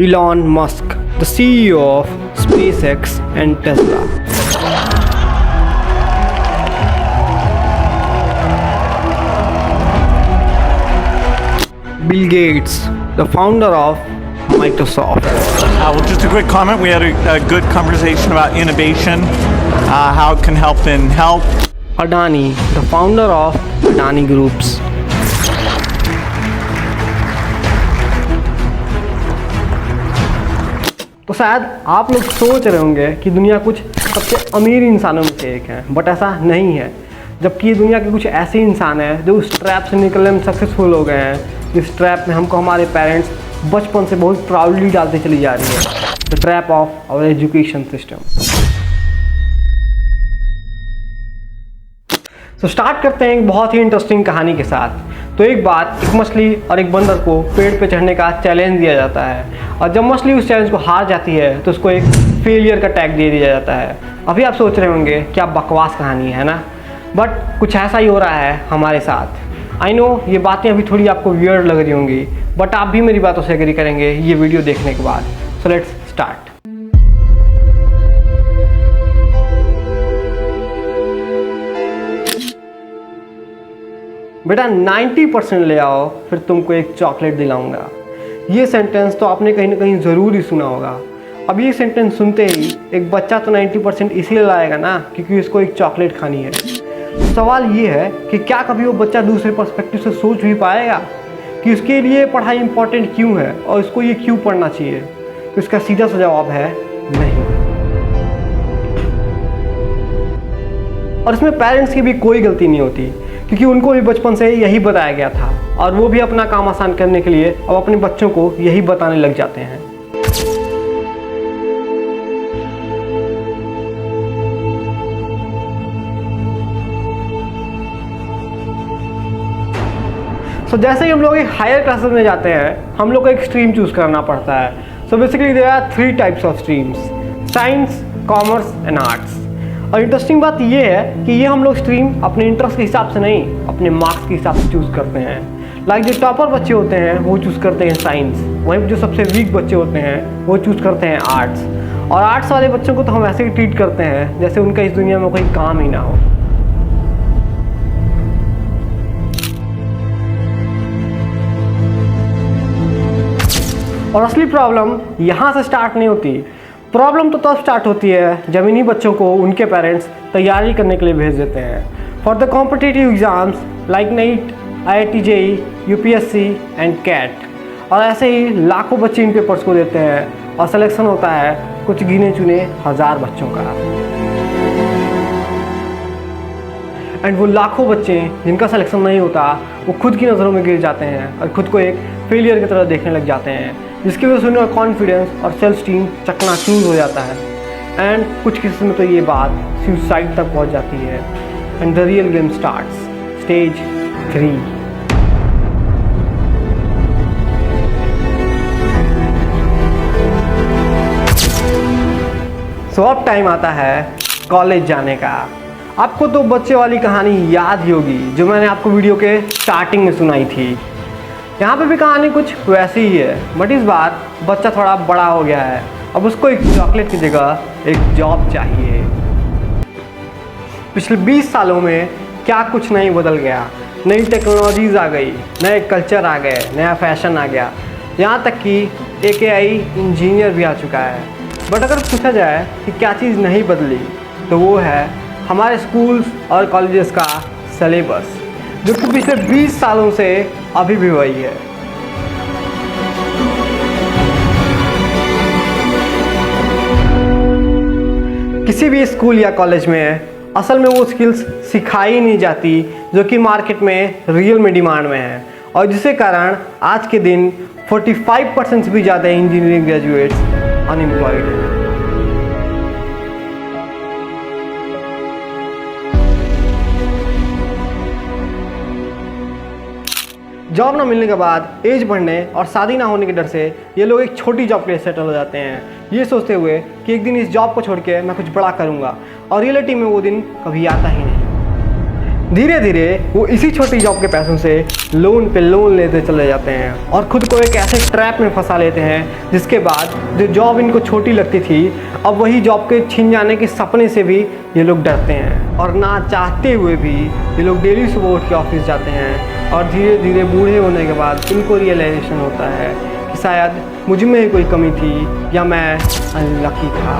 Elon Musk, the CEO of SpaceX and Tesla. Bill Gates, the founder of Microsoft. Well, just a quick comment. We had a good conversation about innovation, how it can help in health. Adani, the founder of Adani Groups. तो शायद आप लोग सोच रहे होंगे कि दुनिया कुछ सबसे अमीर इंसानों में से एक है, बट ऐसा नहीं है। जबकि ये दुनिया के कुछ ऐसे इंसान हैं जो उस ट्रैप से निकलने में सक्सेसफुल हो गए हैं। इस ट्रैप में हमको हमारे पेरेंट्स बचपन से बहुत प्राउडली डालते चली जा रही है, the trap of our education system. तो स्टार्ट करते हैं एक बहुत ही इंटरेस्टिंग कहानी के साथ। तो एक बार एक मछली और एक बंदर को पेड़ पे चढ़ने का चैलेंज दिया जाता है, और जब मछली उस चैलेंज को हार जाती है तो उसको एक फेलियर का टैग दे दिया जाता है। अभी आप सोच रहे होंगे क्या बकवास कहानी है ना, बट कुछ ऐसा ही हो रहा है हमारे साथ। आई नो ये बातें अभी थोड़ी आपको वियर्ड लग रही होंगी, बट आप भी मेरी बातों से एग्री करेंगे ये वीडियो देखने के बाद। So let's start. बेटा 90% ले आओ फिर तुमको एक चॉकलेट दिलाऊंगा। ये सेंटेंस तो आपने कहीं ना कहीं ज़रूर ही सुना होगा। अब ये सेंटेंस सुनते ही एक बच्चा तो 90% इसीलिए लाएगा ना क्योंकि उसको एक चॉकलेट खानी है। सवाल ये है कि क्या कभी वो बच्चा दूसरे पर्सपेक्टिव से सोच भी पाएगा कि उसके लिए पढ़ाई इंपॉर्टेंट क्यों है और उसको ये क्यों पढ़ना चाहिए? तो इसका सीधा सा जवाब है नहीं। और इसमें पेरेंट्स की भी कोई गलती नहीं होती, क्योंकि उनको भी बचपन से यही बताया गया था और वो भी अपना काम आसान करने के लिए अब अपने बच्चों को यही बताने लग जाते हैं। सो जैसे ही हम लोग एक हायर क्लासेस में जाते हैं हम लोग को एक स्ट्रीम चूज करना पड़ता है। So basically there are 3 types of streams, science, commerce and arts. और इंटरेस्टिंग बात ये है कि ये हम लोग स्ट्रीम अपने इंटरेस्ट के हिसाब से नहीं, अपने मार्क्स के हिसाब से चूज़ करते हैं। लाइक जो टॉपर बच्चे होते हैं वो चूज़ करते हैं साइंस, वहीं जो सबसे वीक बच्चे होते हैं वो चूज़ करते हैं आर्ट्स। और आर्ट्स वाले बच्चों को तो हम ऐसे ही ट्रीट करते हैं जैसे उनका इस दुनिया में कोई काम ही ना हो। और असली प्रॉब्लम यहाँ से स्टार्ट नहीं होती। प्रॉब्लम तो तब स्टार्ट होती है जब इन्हीं बच्चों को उनके पेरेंट्स तैयारी करने के लिए भेज देते हैं for the competitive exams like NEET, IIT JEE, UPSC and CAT. और ऐसे ही लाखों बच्चे इन पेपर्स को देते हैं और सिलेक्शन होता है कुछ गिने चुने 1000 बच्चों का। एंड वो लाखों बच्चे जिनका सिलेक्शन नहीं होता वो खुद की नज़रों में गिर जाते हैं और खुद को एक फेलियर की तरह देखने लग जाते हैं, जिसकी वजह से उनका कॉन्फिडेंस और सेल्फ स्टीम चकनाचूर हो जाता है। एंड कुछ केसेस में तो ये बात सुसाइड तक पहुंच जाती है। And the real game starts, stage 3। सो अब टाइम आता है कॉलेज जाने का। आपको तो बच्चे वाली कहानी याद ही होगी जो मैंने आपको वीडियो के स्टार्टिंग में सुनाई थी। यहाँ पे भी कहानी कुछ वैसी ही है, बट इस बार बच्चा थोड़ा बड़ा हो गया है। अब उसको एक चॉकलेट की जगह एक जॉब चाहिए। पिछले 20 सालों में क्या कुछ नहीं बदल गया। नई टेक्नोलॉजीज़ आ गई, नए कल्चर आ गए, नया फैशन आ गया, यहाँ तक कि AKI इंजीनियर भी आ चुका है। बट अगर पूछा जाए कि क्या चीज़ नहीं बदली तो वो है हमारे स्कूल्स और कॉलेजेस का सिलेबस, जो कि पिछले 20 सालों से अभी भी वही है। किसी भी स्कूल या कॉलेज में असल में वो स्किल्स सिखाई नहीं जाती जो कि मार्केट में रियल में डिमांड में है, और जिसके कारण आज के दिन 45% से भी ज़्यादा इंजीनियरिंग ग्रेजुएट्स अनएम्प्लॉयड हैं। जॉब ना मिलने के बाद एज बढ़ने और शादी ना होने के डर से ये लोग एक छोटी जॉब के लिए सेटल हो जाते हैं, ये सोचते हुए कि एक दिन इस जॉब को छोड़ के मैं कुछ बड़ा करूँगा, और रियलिटी में वो दिन कभी आता ही नहीं। धीरे धीरे वो इसी छोटी जॉब के पैसों से लोन पे लोन लेते चले जाते हैं और खुद को एक ऐसे ट्रैप में फंसा लेते हैं जिसके बाद जो जॉब इनको छोटी लगती थी अब वही जॉब के छिन जाने के सपने से भी ये लोग डरते हैं और ना चाहते हुए भी ये लोग डेली सुबह उठ के ऑफिस जाते हैं और धीरे धीरे बूढ़े होने के बाद इनको रियलाइजेशन होता है कि शायद मुझ में ही कोई कमी थी या मैं अनलकी था।